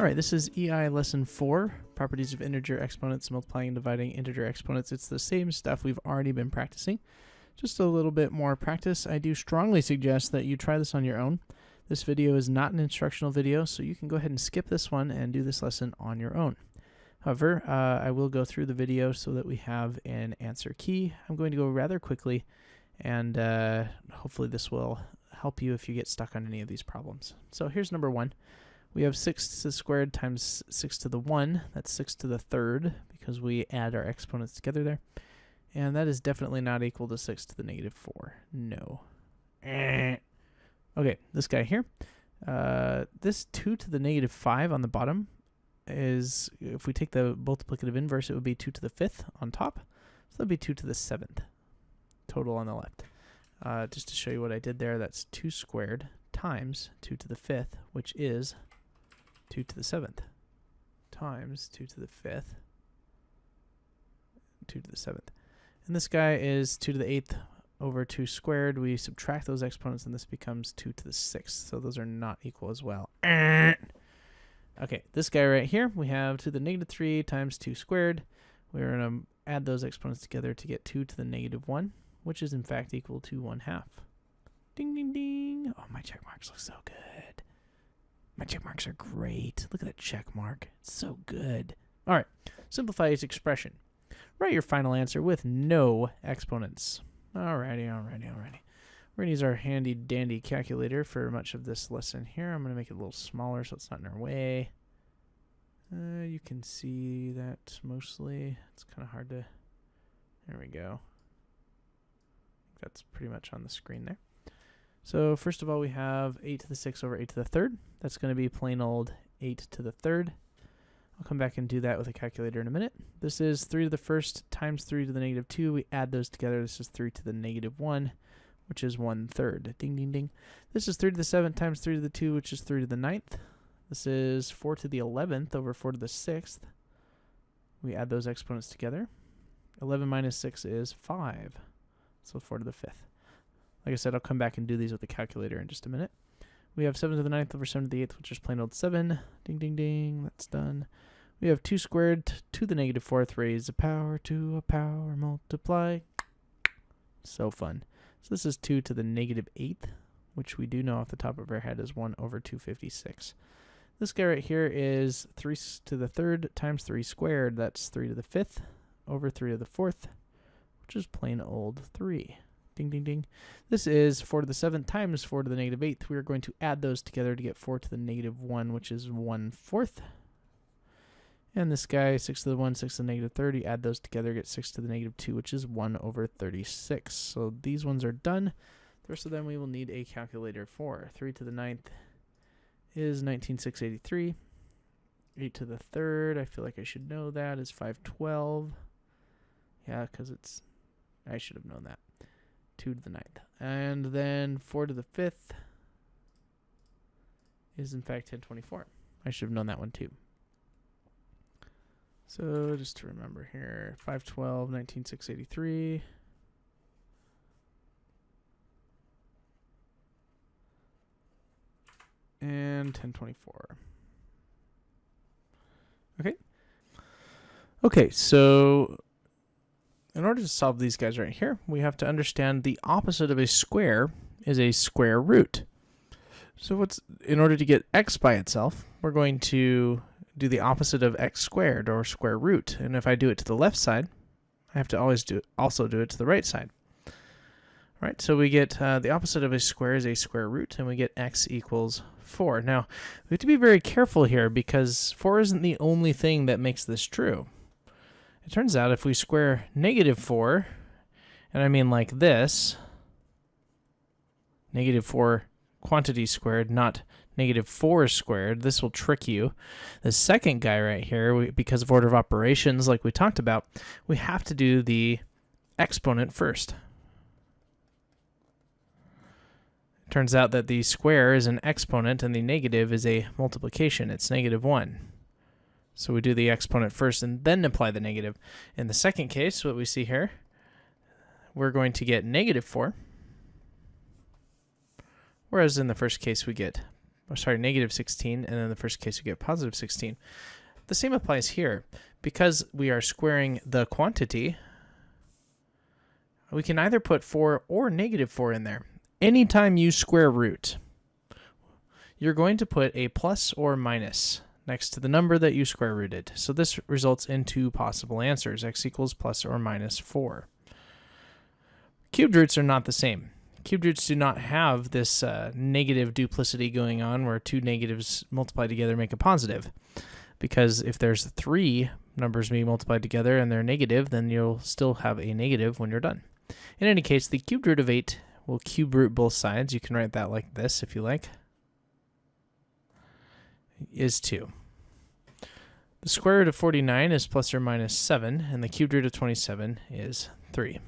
Alright, this is EI Lesson 4, Properties of Integer Exponents, Multiplying and Dividing Integer Exponents. It's the same stuff we've already been practicing, just a little bit more practice. I do strongly suggest that you try this on your own. This video is not an instructional video, so you can go ahead and skip this one and do this lesson on your own. However, I will go through the video so that we have an answer key. I'm going to go rather quickly, and hopefully this will help you if you get stuck on any of these problems. So here's number 1. We have 6 to the squared times 6 to the 1. That's 6 to the third because we add our exponents together there. And that is definitely not equal to 6 to the negative 4. No. Okay, this guy here. This 2 to the negative 5 on the bottom is, if we take the multiplicative inverse, it would be 2 to the 5th on top. So that would be 2 to the 7th total on the left. Just to show you what I did there, that's 2 squared times 2 to the 5th, which is 2 to the 7th times 2 to the 5th, 2 to the 7th. And this guy is 2 to the 8th over 2 squared. We subtract those exponents and this becomes 2 to the 6th. So those are not equal as well. Okay, this guy right here, we have 2 to the negative 3 times 2 squared. We're going to add those exponents together to get 2 to the negative 1, which is in fact equal to 1/2. Ding, ding, ding. Oh, my check marks look so good. My check marks are great. Look at that check mark. It's so good. All right, simplify each expression. Write your final answer with no exponents. Alrighty. We're going to use our handy dandy calculator for much of this lesson here. I'm going to make it a little smaller so it's not in our way. You can see that mostly. It's kind of hard to... There we go. That's pretty much on the screen there. So first of all, we have 8 to the 6 over 8 to the third. That's going to be plain old 8 to the third. I'll come back and do that with a calculator in a minute. This is 3 to the first times 3 to the negative 2. We add those together. This is 3 to the negative 1, which is 1/3. Ding, ding, ding. This is 3 to the 7th times 3 to the 2, which is 3 to the 9th. This is 4 to the 11th over 4 to the 6th. We add those exponents together. 11 minus 6 is 5. So 4 to the 5th. Like I said, I'll come back and do these with the calculator in just a minute. We have 7 to the 9th over 7 to the 8th, which is plain old 7. Ding, ding, ding. That's done. We have 2 squared to the negative 4th raised a power to a power multiply. So fun. So this is 2 to the negative 8th, which we do know off the top of our head is 1 over 256. This guy right here is 3 to the third times 3 squared. That's 3 to the 5th over 3 to the 4th, which is plain old 3. Ding, ding, ding. This is 4 to the 7th times 4 to the negative 8th. We are going to add those together to get 4 to the negative 1, which is 1/4. And this guy, 6 to the 1, 6 to the negative 30. Add those together, get 6 to the negative 2, which is 1 over 36. So these ones are done. The rest of them we will need a calculator for. 3 to the 9th is 19,683. 8 to the 3rd, I feel like I should know that, is 512. Yeah, because it's... I should have known that. 2 to the 9th. And then 4 to the 5th is in fact 1024. I should have known that one too. So just to remember here, 512, 19,683. And 1024. Okay, so in order to solve these guys right here, we have to understand the opposite of a square is a square root. So in order to get x by itself, we're going to do the opposite of x squared, or square root. And if I do it to the left side, I have to always also do it to the right side. All right, so we get the opposite of a square is a square root, and we get x equals 4. Now, we have to be very careful here because 4 isn't the only thing that makes this true. It turns out if we square negative 4, and I mean like this, negative 4 quantity squared, not negative 4 squared, this will trick you. The second guy right here, because of order of operations like we talked about, we have to do the exponent first. It turns out that the square is an exponent and the negative is a multiplication. It's negative 1. So we do the exponent first and then apply the negative. In the second case, what we see here, we're going to get negative 4. Whereas in the first case, we get sorry, negative 16, and in the first case we get positive 16. The same applies here. Because we are squaring the quantity, we can either put 4 or negative 4 in there. Anytime you square root, you're going to put a plus or minus next to the number that you square rooted. So this results in 2 possible answers, x equals plus or minus 4. Cubed roots are not the same. Cubed roots do not have this negative duplicity going on where 2 negatives multiplied together make a positive. Because if there's 3 numbers being multiplied together and they're negative, then you'll still have a negative when you're done. In any case, the cubed root of 8 will cube root both sides. You can write that like this if you like. Is 2. The square root of 49 is plus or minus 7, and the cubed root of 27 is 3.